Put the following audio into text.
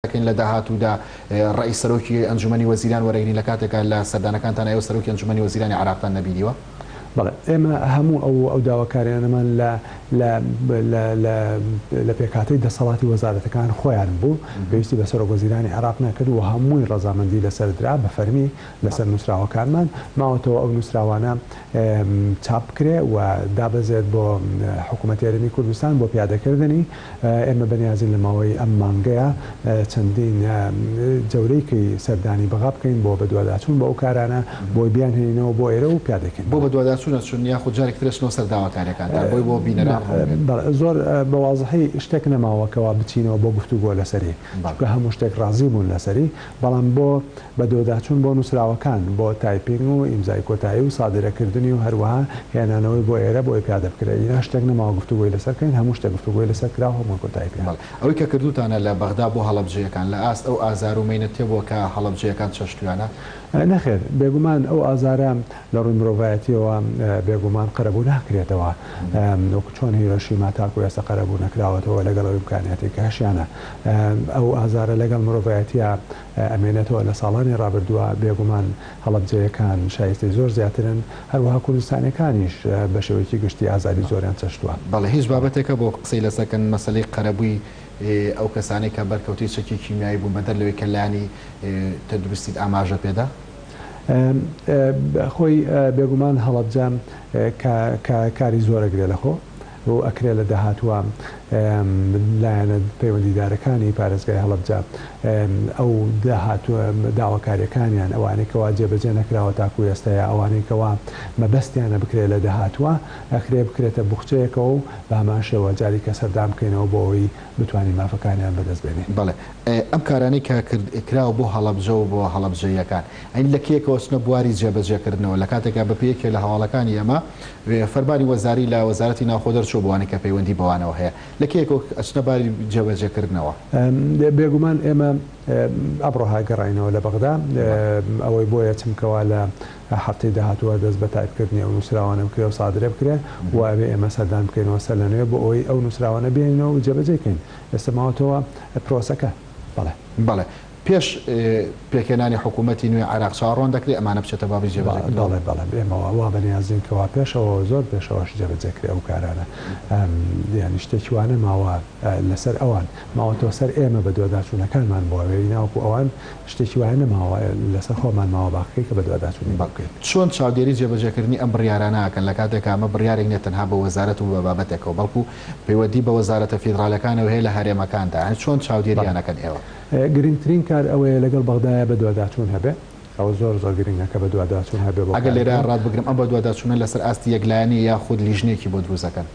لكن لە داهاتوودا ڕئیس سەرۆکی ئەنجومەنی وەزیران وەرەگرین لە کاتێکە لە سەردانەکانتان ئێوە سەرۆکی ئەنجومەنی وەزیرانی عێراقتان نەبینیوە؟ بەڵێ ئێمە هەموو ئەو داواکاریانەمان لە پێکاتی دەسەڵاتی وەزارەتەکان خۆیان بوو پێویستی بە سەرۆک وەزیرانی عێراق نەکرد و هەمووی ڕەزامەندی لەسەردرا بە فەرمی لەسەر نووسراوەکانمان ماوەتەوە ئەو نووسراوانە چاپ بکرێ و دابەزێت بۆ حکوومەتی هەرێمی کوردستان بۆ پیادەکردنی ئێمە بەنیازین لە ماوەی ئەم مانگەیە چەندین جەورەیەکی سەردانی بەغا بکەین بۆ بەدواداچوون بۆ ئەو کارانە بۆی بیان هێنینەوە بۆ ئێرە و پیادەکەین بۆ بەدواداچوونە چون یاخود جارێک ترشنەوە سەرداواکاریەکان بۆی بۆ بینەران زۆر بەوازحی شتێک نەماوەکەوە بچینەوە بۆ گفتوگۆ لەسەری چونکە هەموو شتێک ڕازی بوون لەسەری بەڵام بۆ بەدواداچوون بۆ نووسراوەکان بۆ تایپینگ و ئیمزای کۆتایی و سادرەکردنی و هەروەها هێنانەوەی بۆ ئێرە بۆی پیادە بکرێت ئینا شتێک نەماوە گفتوگۆی لەسەرکەین هەموو شتێک گفتوگۆی لەسەر کرا هەموو کۆتایی پێ ئەوەی کە کردوتانە لە بەغدا بۆ هەڵەبجەیەکان لە ئاست ئەو ئازار و مەینەتێ بۆ کە هەڵەبجەیەکان چەشتویانە نەخێر بێگومان ئەو ئازارە لە ڕووی مرۆڤایەتیەوە بێگومان قەرەبوو ناکرێتەوە وەکو چۆن هیرۆشیما تاکو ئێستا قەرەبوو نەکراوەتەوە لەگەڵ ئیمکانیاتێکی هەشیانە ئەو ئازارە لەگەڵ مرۆڤایەتیە ئەمێنێتەوە لە ساڵانی ڕابردووە بێگومان هەڵەبجەیەکان شایستی زۆر زیاترن هەروەها کوردستانیەکانیش بە شێوەیەکی گشتی ئازاری زۆریان چەشتووە بەڵێ هیچ بابەتێکە بۆ قسەی لەسەکەن مەسەلەی قەرەبووی ئەو کەسانی کە بەرکەوتی چەکی کیمیایی بوو بەدەر لەوەی کە لانی تەندروستیت ئاماژە پێدا خۆی بێگومان هەڵەبجە کاری زۆرەگرێ لەخۆ و ئەکرێ لە داهاتووە لایەنە پەیوەندیدارەکانی پارێزگای هەڵەبجە ئەو داهاتووە داواکاریەکانیان ئەوانەی کەوا جێبەجێ نەکراوە تاکو ئێستاە ئەوانەی کەوا مەبەستیانە بکرێت لە داهاتووە ئەخرێ بکرێتە بوخچەیەکەوە و بە هەماشەوە جاری کە سەردام بکەینەوە بۆ ئەوی بتوانین مافەکانیان بەدەست بێنین. بەڵێ ئەم کارانەی کە کراوە بۆ هەڵەبجە و بۆ هەڵەبجەیەکان ئەین لە کێکەوە چنە بواری جێبەجێکردنەوە لە کاتێکا بە پێیەکێ لە هەواڵەکانی ئەمە فەرمانی وەزاری لە وەزارەتی ناوخۆ دەرچوو بۆوانەی کە پەیوەندی بەوانەوە هەیە لە کێکەوە ئەچنە باری جێبەجێکردنەوە بێگومان ئێمە ئەبڕۆها گەڕینەوە لە بەغدا ئەوەی بۆیە چمکەوە لە هەفتەی داهاتووە دەست بە تایپکردنی ئەو نووسراوانە بکرێ و سادرێ بکرێ و ئەوێ ئێمە سەردان بکەینەوە سەر لەنوێ بۆ ئەوەی ئەو نووسراوانە بێنینەوە و جێبەجێکەین ئێستا ماوەتەوە پرۆسەکە بەڵێ پێش پێکێنانی حکوومەتی نوێ عێراق چاڕۆن دەکرێت ئەمانە بچێتە بابی جێبەجێکردن ئێمەوە وا بەنیازین کەوا پێشەوە زۆر پێشەوەش جێبەجێکرێ ئەو کارانە یانی شتێکی وانە ماوە لەسەر ئەوان ماوەتەوە سەر ئێمە بە دوواداچوونەکانمان بۆەوەی ناوەکو ئەوان شتێکی وانە نەماوە لەسەر خۆمان ماوە باقی کە بە دوواداچوونی بکەین چۆن چاودێری جێبەجێکردنی ئەم بڕیارانەکەن لە کاتێکە ئەمە بڕیارێک نێت تەنها بە وەزارەت و بە بابەتێکەوە بەڵکو پەیوەندی بە وەزارەتە فیدراڵەکانەوە هەیە لە هەرێمەکاندا چۆن چاودێریانەکەن ئێوە گرنگترین کار ئەوەیە لەگەڵ بەغدایە بە دوواداچوون هەبێ ئەو زۆر گرنگە کە بە دوواداچوون هەبێ ئەگەر لێرە ڕاد بگرم ئەم بە دوواداچوونە لەسەر ئاستی یەکلایەنی یاخود لیژنێکی بۆ دروستەکەن